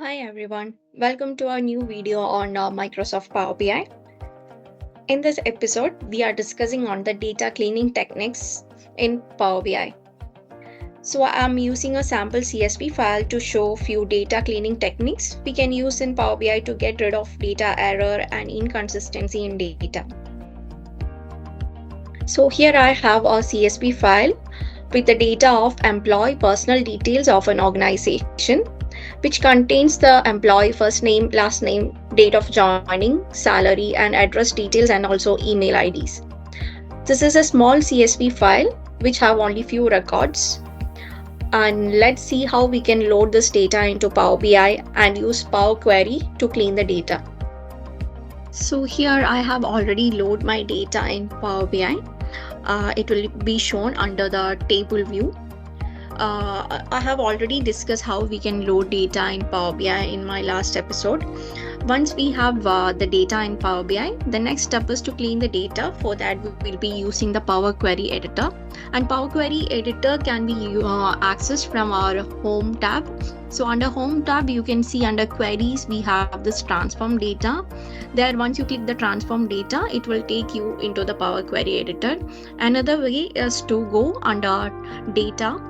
Hi everyone, welcome to our new video on Microsoft PowerBi. In this episode, we are discussing on the data cleaning techniques in Power BI. So I'm using a sample CSV file to show few data cleaning techniques we can use in Power BI to get rid of data error and inconsistency in data. So here I have a CSV file with the data of employee personal details of an organization, which contains the employee first name, last name, date of joining, salary, and address details, and also email IDs. This is a small CSV file which have only few records. And let's see how we can load this data into Power BI and use Power Query to clean the data. So here I have already loaded my data in Power BI. It will be shown under the table view. I have already discussed how we can load data in Power BI in my last episode. Once we have the data in Power BI, the next step is to clean the data. For that, we will be using the Power Query editor. And Power Query editor can be accessed from our Home tab. So under Home tab, you can see under Queries, we have this transform data. There, once you click the transform data, it will take you into the Power Query editor. Another way is to go under data.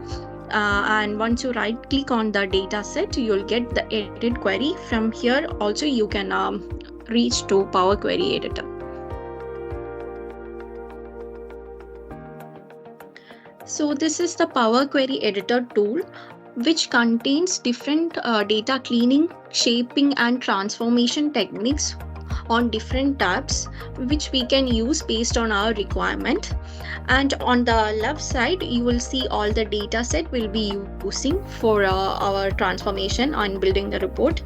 And once you right click on the data set, you'll get the edit query. From here also you can reach to Power Query editor. So this is the Power Query editor tool, which contains different data cleaning, shaping, and transformation techniques on different tabs, which we can use based on our requirement. And on the left side, you will see all the data set we'll be using for our transformation on building the report.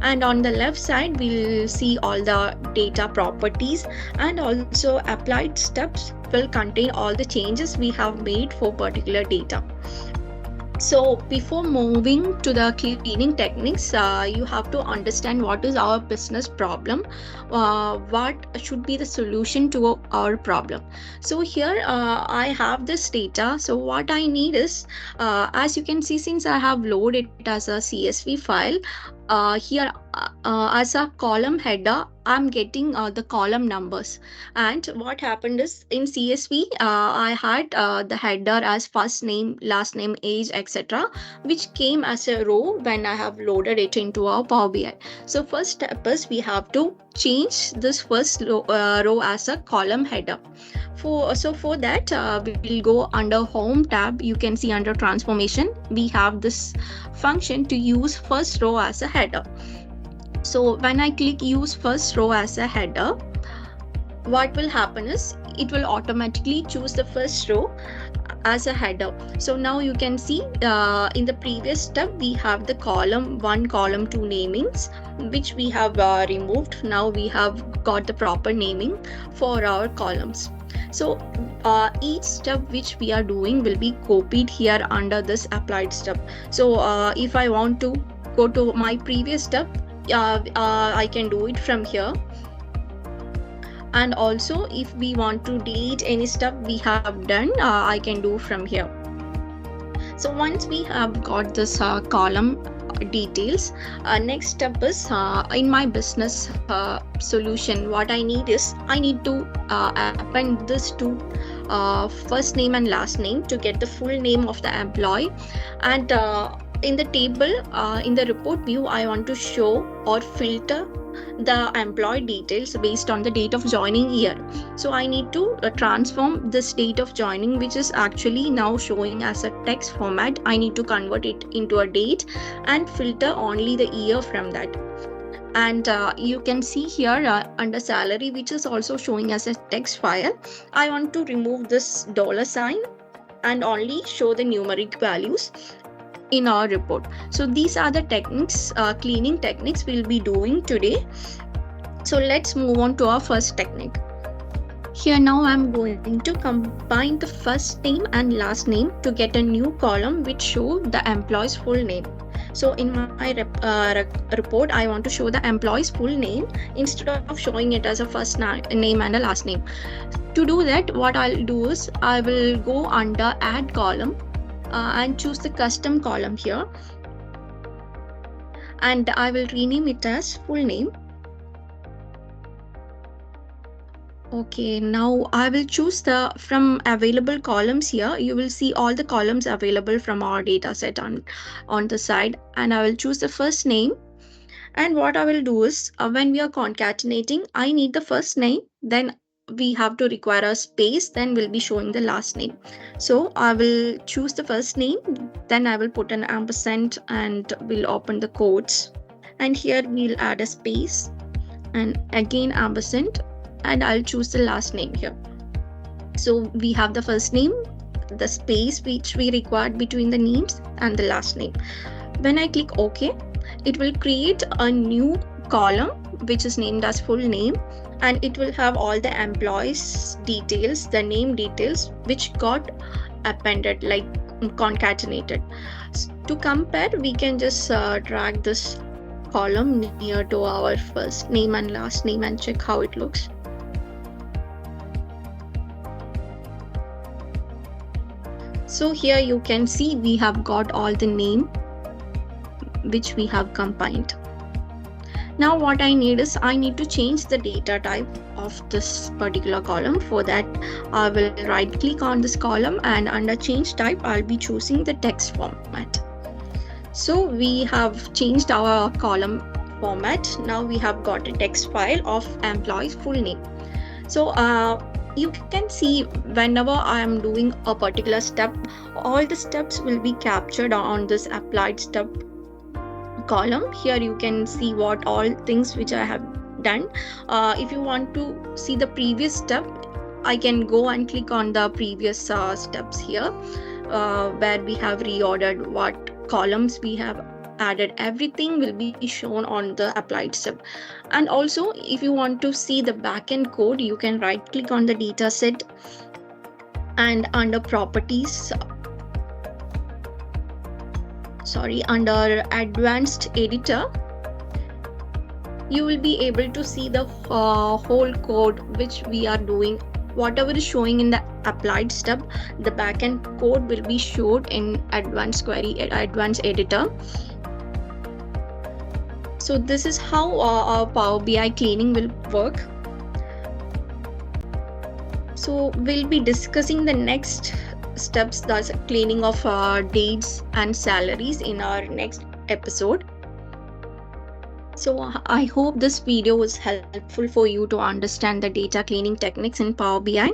And on the left side, we'll see all the data properties, and also applied steps will contain all the changes we have made for particular data. So before moving to the cleaning techniques, you have to understand what is our business problem, what should be the solution to our problem. So here I have this data. So what I need is, as you can see, since I have loaded it as a CSV file, here as a column header, I'm getting the column numbers. And what happened is, in CSV, I had the header as first name, last name, age, etc., which came as a row when I have loaded it into our Power BI. So first step is we have to change this first row as a column header. For that, we will go under Home tab. You can see under Transformation, we have this function to use first row as a header. So when I click use first row as a header, what will happen is it will automatically choose the first row as a header. So now you can see in the previous step we have the column 1, column 2 namings, which we have removed. Now we have got the proper naming for our columns. So each step which we are doing will be copied here under this applied step. So if I want to go to my previous step, I can do it from here. And also if we want to delete any step we have done, I can do from here. So once we have got this column details, next step is in my business solution, what I need is I need to append this to first name and last name to get the full name of the employee. And in the table, in the report view, I want to show or filter the employee details based on the date of joining year. So I need to transform this date of joining, which is actually now showing as a text format. I need to convert it into a date and filter only the year from that. And you can see here under salary, which is also showing as a text file, I want to remove this $sign and only show the numeric values in our report. So these are the techniques, cleaning techniques we'll be doing today. So let's move on to our first technique. Here now I'm going to combine the first name and last name to get a new column which show the employee's full name. So in my report, I want to show the employee's full name instead of showing it as a first name and a last name. To do that, what I'll do is I will go under add column and choose the custom column here. and I will rename it as full name. Okay, now I will choose the from available columns here. You will see all the columns available from our data set on the side, and I will choose the first name. And what I will do is when we are concatenating, I need the first name, then we have to require a space, then we'll be showing the last name. So I will choose the first name, then I will put an ampersand and we'll open the quotes. And here we'll add a space and again ampersand, and I'll choose the last name here. So we have the first name, the space which we required between the names, and the last name. When I click OK, it will create a new column which is named as full name, and it will have all the employees details, the name details which got appended, like concatenated. To compare, we can just drag this column near to our first name and last name and check how it looks. So here you can see we have got all the name which we have combined. Now what I need is I need to change the data type of this particular column. For that, I will right click on this column, and under change type I'll be choosing the text format. So we have changed our column format. Now we have got a text file of employee's full name. So you can see whenever I am doing a particular step, all the steps will be captured on this applied step column. Here you can see what all things which I have done. If you want to see the previous step, I can go and click on the previous steps here, where we have reordered what columns we have added. Everything will be shown on the applied step. And also, if you want to see the backend code, you can right click on the data set, and under properties, under advanced editor, you will be able to see the whole code which we are doing. Whatever is showing in the applied step, the backend code will be showed in advanced editor. So this is how our Power BI cleaning will work. So we'll be discussing the next steps, that's cleaning of dates and salaries, in our next episode. So I hope this video was helpful for you to understand the data cleaning techniques in Power BI.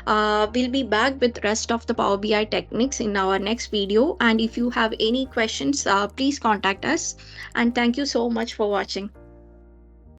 We'll be back with rest of the Power BI techniques in our next video. And if you have any questions, please contact us. And thank you so much for watching.